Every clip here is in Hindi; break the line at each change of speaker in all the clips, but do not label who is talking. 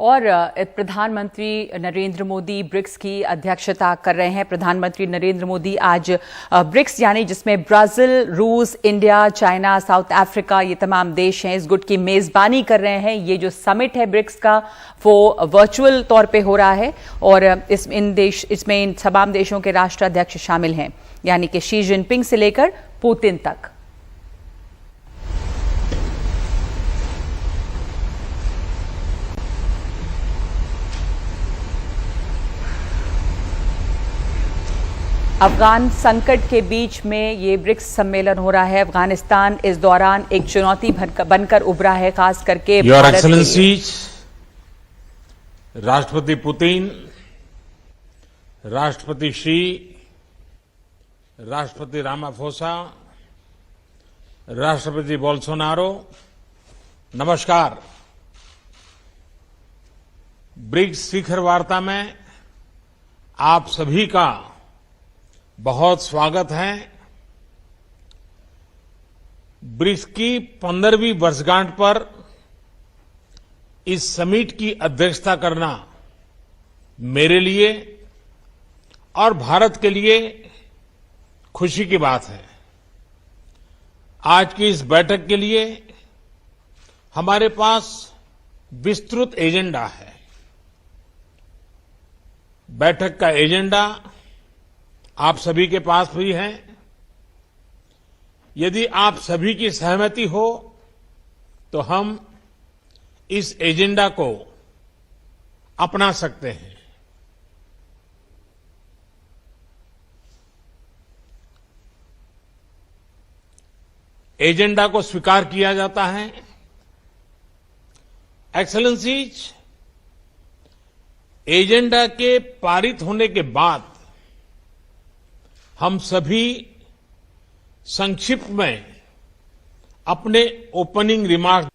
और प्रधानमंत्री नरेंद्र मोदी ब्रिक्स की अध्यक्षता कर रहे हैं। प्रधानमंत्री नरेंद्र मोदी आज ब्रिक्स यानी जिसमें ब्राजील, रूस, इंडिया, चाइना, साउथ अफ्रीका ये तमाम देश हैं, इस गुट की मेजबानी कर रहे हैं। ये जो समिट है ब्रिक्स का वो वर्चुअल तौर पे हो रहा है और इसमें इन तमाम देशों के राष्ट्राध्यक्ष शामिल हैं, यानी कि शी जिनपिंग से लेकर पुतिन तक। अफगान संकट के बीच में ये ब्रिक्स सम्मेलन हो रहा है। अफगानिस्तान इस दौरान एक चुनौती बनकर उभरा है, खास करके
योर एक्सेलेंसीज, राष्ट्रपति पुतिन, राष्ट्रपति शी, राष्ट्रपति रामाफोसा, राष्ट्रपति बोल्सोनारो, नमस्कार। ब्रिक्स शिखर वार्ता में आप सभी का बहुत स्वागत है। ब्रिक्स की 15वीं वर्षगांठ पर इस समिट की अध्यक्षता करना मेरे लिए और भारत के लिए खुशी की बात है। आज की इस बैठक के लिए हमारे पास विस्तृत एजेंडा है। बैठक का एजेंडा आप सभी के पास भी है। यदि आप सभी की सहमति हो तो हम इस एजेंडा को अपना सकते हैं। एजेंडा को स्वीकार किया जाता है। एक्सेलेंसीज, एजेंडा के पारित होने के बाद हम सभी संक्षिप्त में अपने opening remark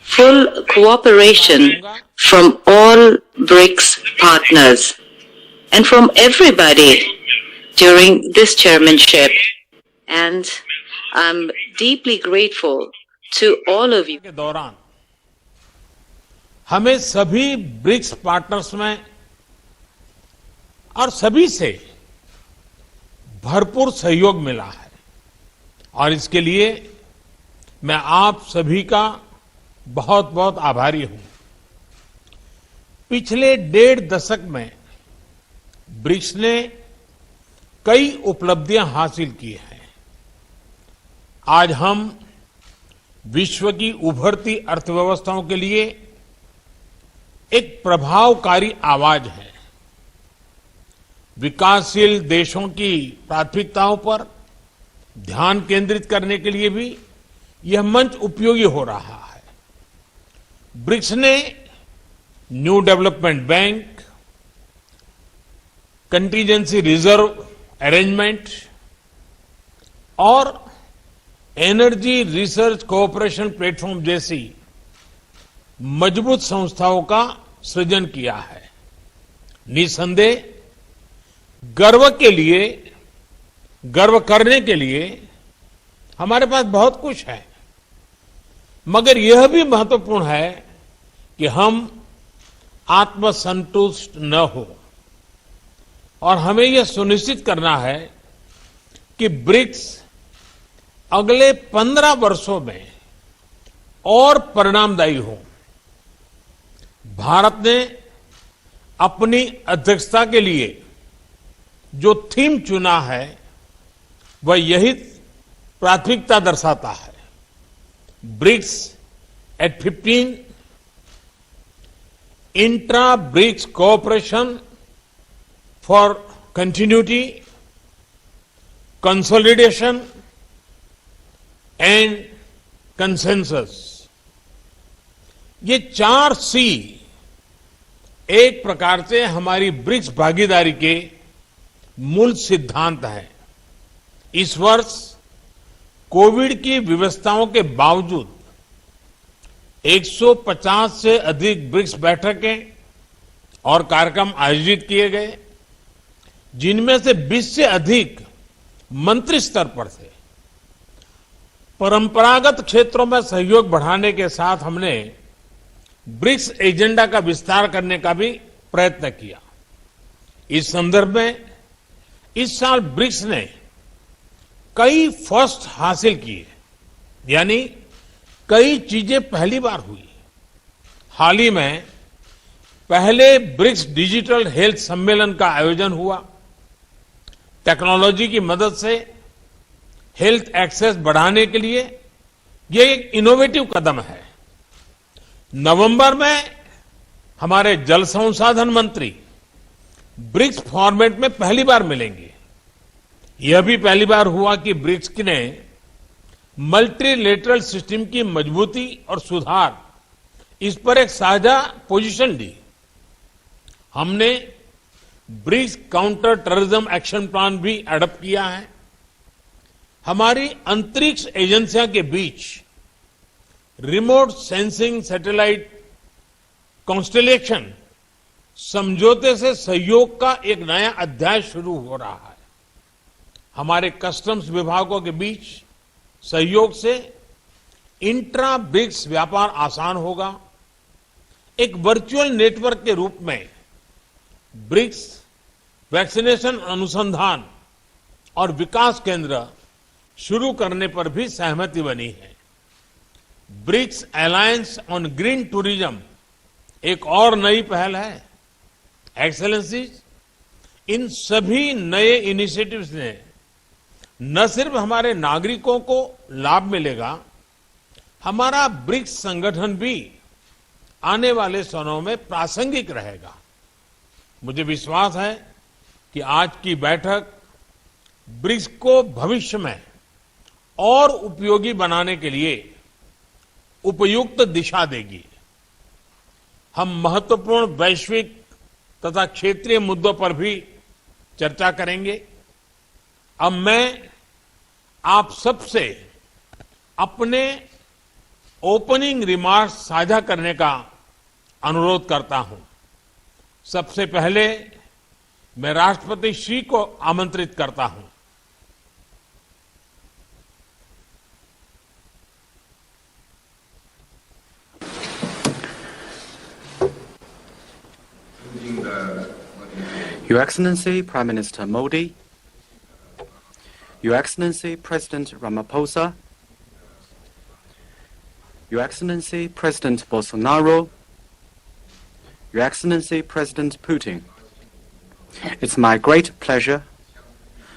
full cooperation from all BRICS partners and from everybody during this chairmanship, and I'm deeply grateful to all of you.
के दौरान हमें सभी ब्रिक्स पार्टनर्स में और सभी से भरपूर सहयोग मिला है और इसके लिए मैं आप सभी का बहुत बहुत आभारी हूं। पिछले 1.5 दशक में ब्रिक्स ने कई उपलब्धियां हासिल की हैं। आज हम विश्व की उभरती अर्थव्यवस्थाओं के लिए एक प्रभावकारी आवाज है। विकासशील देशों की प्राथमिकताओं पर ध्यान केंद्रित करने के लिए भी यह मंच उपयोगी हो रहा है। ब्रिक्स ने new development bank, contingency reserve arrangement और एनर्जी रिसर्च कोऑपरेशन प्लेटफॉर्म जैसी मजबूत संस्थाओं का सृजन किया है। निसंदेह गर्व करने के लिए हमारे पास बहुत कुछ है, मगर यह भी महत्वपूर्ण है कि हम आत्मसंतुष्ट न हो और हमें यह सुनिश्चित करना है कि ब्रिक्स अगले 15 वर्षों में और परिणामदायी हो। भारत ने अपनी अध्यक्षता के लिए जो थीम चुना है वह यही प्राथमिकता दर्शाता है। BRICS at 15, intra BRICS cooperation for continuity, consolidation and consensus. ये 4 C एक प्रकार से हमारी ब्रिक्स भागीदारी के मूल सिद्धांत है। इस वर्ष कोविड की व्यवस्थाओं के बावजूद 150 से अधिक ब्रिक्स बैठकें और कार्यक्रम आयोजित किए गए, जिनमें से 20 से अधिक मंत्री स्तर पर थे। परंपरागत क्षेत्रों में सहयोग बढ़ाने के साथ हमने ब्रिक्स एजेंडा का विस्तार करने का भी प्रयत्न किया। इस संदर्भ में इस साल ब्रिक्स ने कई फर्स्ट हासिल किए, यानी कई चीजें पहली बार हुई। हाल ही में पहले ब्रिक्स डिजिटल हेल्थ सम्मेलन का आयोजन हुआ। टेक्नोलॉजी की मदद से हेल्थ एक्सेस बढ़ाने के लिए यह एक इनोवेटिव कदम है। नवंबर में हमारे जल संसाधन मंत्री ब्रिक्स फॉर्मेट में पहली बार मिलेंगे। यह भी पहली बार हुआ कि ब्रिक्स ने मल्टीलेटरल सिस्टम की मजबूती और सुधार, इस पर एक साझा पोजीशन ली। हमने BRICS counter terrorism action plan भी एडॉप्ट किया है। हमारी अंतरिक्ष एजेंसियों के बीच रिमोट सेंसिंग सैटेलाइट कॉन्स्टेलेशन समझौते से सहयोग का एक नया अध्याय शुरू हो रहा है। हमारे कस्टम्स विभागों के बीच सहयोग से इंट्रा ब्रिक्स व्यापार आसान होगा। एक वर्चुअल नेटवर्क के रूप में ब्रिक्स वैक्सीनेशन अनुसंधान और विकास केंद्र शुरू करने पर भी सहमति बनी है। BRICS alliance on green tourism एक और नई पहल है। एक्सेलेंसीज, इन सभी नए इनिशिएटिव्स ने न सिर्फ हमारे नागरिकों को लाभ मिलेगा, हमारा ब्रिक्स संगठन भी आने वाले समय में प्रासंगिक रहेगा। मुझे विश्वास है कि आज की बैठक ब्रिक्स को भविष्य में और उपयोगी बनाने के लिए उपयुक्त दिशा देगी। हम महत्वपूर्ण वैश्विक तथा क्षेत्रीय मुद्दों पर भी चर्चा करेंगे। अब मैं आप सबसे अपने ओपनिंग रिमार्क्स साझा करने का अनुरोध करता हूं। सबसे पहले मैं राष्ट्रपति श्री को आमंत्रित करता हूं।
Your Excellency Prime Minister Modi, Your Excellency President Ramaphosa, Your Excellency President Bolsonaro, Your Excellency President Putin, it's my great pleasure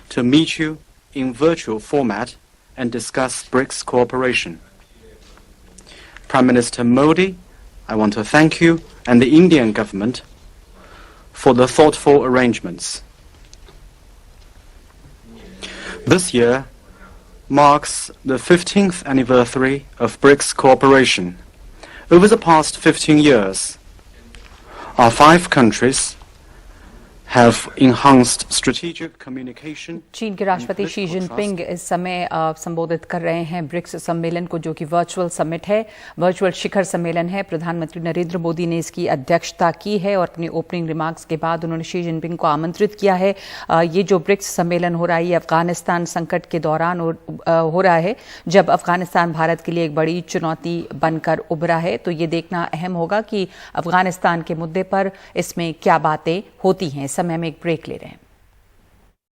to meet you in virtual format and discuss BRICS cooperation. Prime Minister Modi, I want to thank you and the Indian government for the thoughtful arrangements. This year marks the 15th anniversary of BRICS cooperation. Over the past 15 years, our 5 countries have enhanced strategic communication.
चीन के राष्ट्रपति शी जिनपिंग इस समय संबोधित कर रहे हैं ब्रिक्स सम्मेलन को, जो कि वर्चुअल समिट है, वर्चुअल शिखर सम्मेलन है। प्रधानमंत्री नरेंद्र मोदी ने इसकी अध्यक्षता की है और अपने ओपनिंग रिमार्क्स के बाद उन्होंने शी जिनपिंग को आमंत्रित किया है। ये जो ब्रिक्स सम्मेलन हो रहा है, ये अफगानिस्तान संकट के दौरान हो रहा है, जब अफगानिस्तान भारत के लिए एक बड़ी चुनौती बनकर उभरा है। तो ये देखना अहम होगा कि अफगानिस्तान के मुद्दे पर इसमें क्या बातें होती हैं। समय में एक ब्रेक ले रहे हैं।